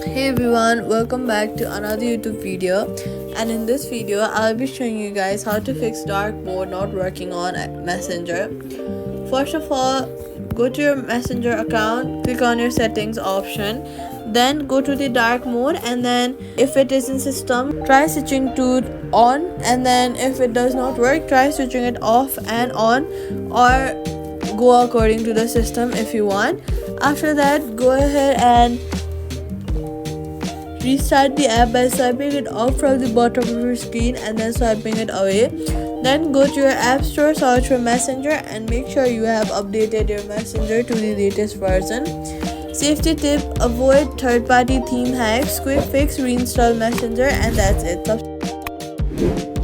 Hey everyone, welcome back to another YouTube video, and in this video I'll be showing you guys how to fix dark mode not working on Messenger. First of all, go to your Messenger account, click on your settings option, then go to the dark mode, and then if it is in system, try switching to on, and then if it does not work, try switching it off and on, or go according to the system if you want. After that, go ahead and restart the app by swiping it off from the bottom of your screen and then swiping it away. Then go to your app store, search for Messenger, and make sure you have updated your Messenger to the latest version. Safety tip: avoid third-party theme hacks. Quick fix: reinstall Messenger, and that's it.